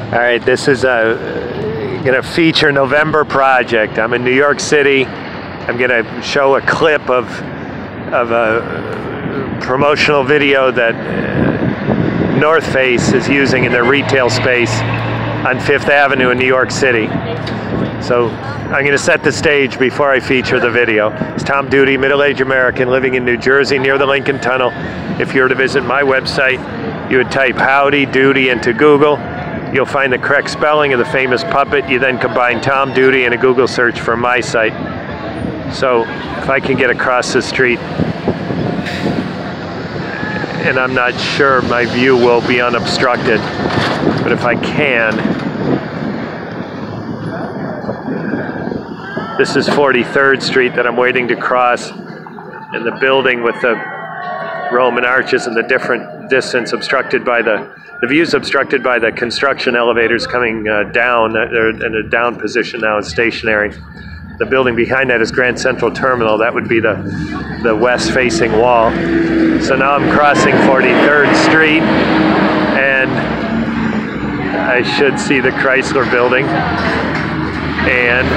All right, this is gonna feature November project. I'm in New York City. I'm gonna show a clip of a promotional video that North Face is using in their retail space on Fifth Avenue in New York City. So I'm going to set the stage before I feature the video. It's Tom Duty, middle-aged American living in New Jersey near the Lincoln Tunnel. If you were to visit my website, you would type Howdy Doody into Google. You'll find the correct spelling of the famous puppet. You then combine Tom Duty and a Google search for my site. So if I can get across the street, and I'm not sure my view will be unobstructed, but if I can, this is 43rd Street that I'm waiting to cross, and the building with the Roman arches and the different distance obstructed by the view's obstructed by the construction elevators coming down. They're in a down position now, it's stationary. The building behind that is Grand Central Terminal. That would be the west-facing wall. So now I'm crossing 43rd Street, and I should see the Chrysler building. And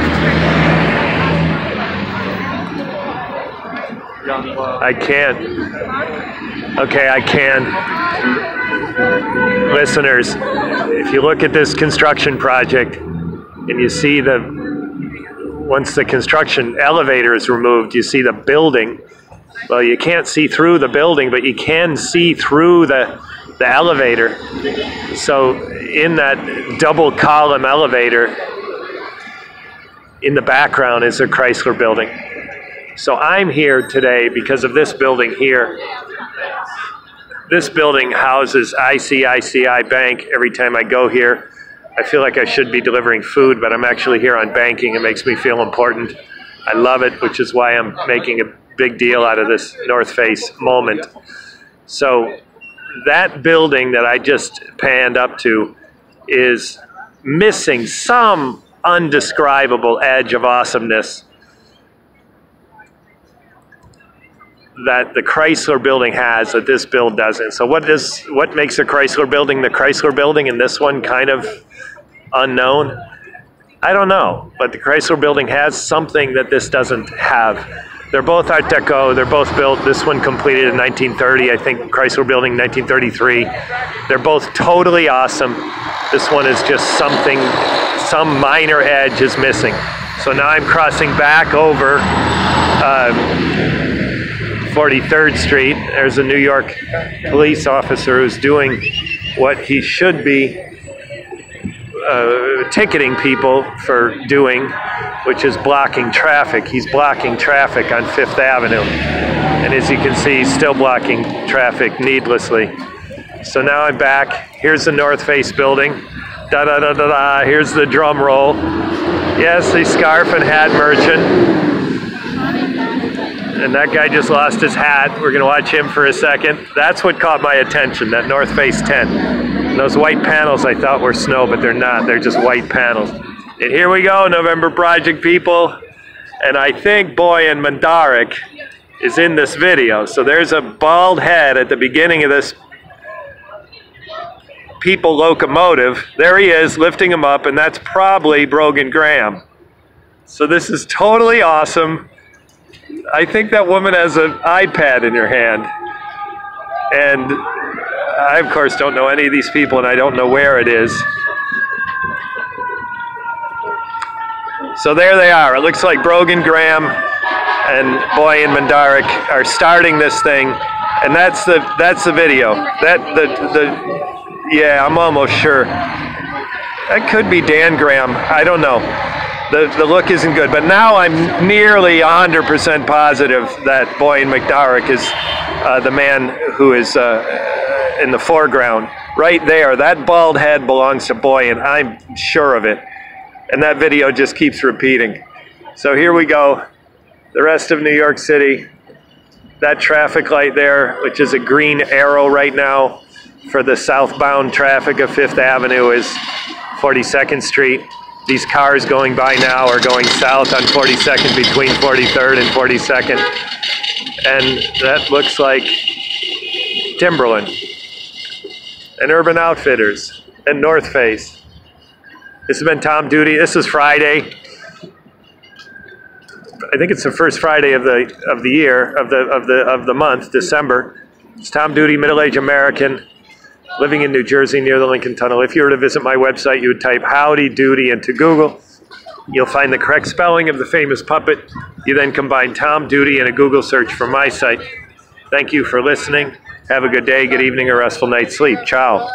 I can't. Okay, I can. Listeners, if you look at this construction project and you see once the construction elevator is removed, you see the building. Well, you can't see through the building, but you can see through the elevator. So in that double column elevator, in the background is a Chrysler building. So I'm here today because of this building here. This building houses ICICI Bank. Every time I go here, I feel like I should be delivering food, but I'm actually here on banking. It makes me feel important. I love it, which is why I'm making a big deal out of this North Face moment. So that building that I just panned up to is missing some undescribable edge of awesomeness that the Chrysler building has that this build doesn't. So what makes a Chrysler building the Chrysler building and this one kind of unknown? I don't know, but the Chrysler building has something that this doesn't have. They're both Art Deco, they're both built, this one completed in 1930, I think Chrysler building 1933. They're both totally awesome. This one is just something, some minor edge is missing. So now I'm crossing back over 43rd Street. There's a New York police officer who's doing what he should be ticketing people for doing, which is blocking traffic. He's blocking traffic on Fifth Avenue. And as you can see, he's still blocking traffic needlessly. So now I'm back. Here's the North Face building. Da-da-da-da-da. Here's the drum roll. Yes, the scarf and hat merchant. And that guy just lost his hat. We're gonna watch him for a second. That's what caught my attention, that North Face tent. And those white panels I thought were snow, but they're not, they're just white panels. And here we go, November project people. And I think Boyan Mandarek is in this video. So there's a bald head at the beginning of this people locomotive. There he is, lifting him up, and that's probably Brogan Graham. So this is totally awesome. I think that woman has an iPad in her hand. And I, of course, don't know any of these people, and I don't know where it is. So there they are. It looks like Brogan Graham and Boyan Mandarek are starting this thing, and that's the video. Yeah, I'm almost sure. That could be Dan Graham. I don't know. The look isn't good, but now I'm nearly 100% positive that Boyan Mandarek is the man who is in the foreground. Right there, that bald head belongs to Boyan. I'm sure of it. And that video just keeps repeating. So here we go. The rest of New York City. That traffic light there, which is a green arrow right now for the southbound traffic of Fifth Avenue, is 42nd Street. These cars going by now are going south on 42nd between 43rd and 42nd. And that looks like Timberland and Urban Outfitters and North Face This has been Tom Duty. This is Friday. I think it's the first Friday of the year, of the month, December. It's Tom Duty, middle-aged American, living in New Jersey near the Lincoln Tunnel. If you were to visit my website, you would type Howdy Doody into Google. You'll find the correct spelling of the famous puppet. You then combine Tom Duty and a Google search for my site. Thank you for listening. Have a good day, good evening, or restful night's sleep. Ciao.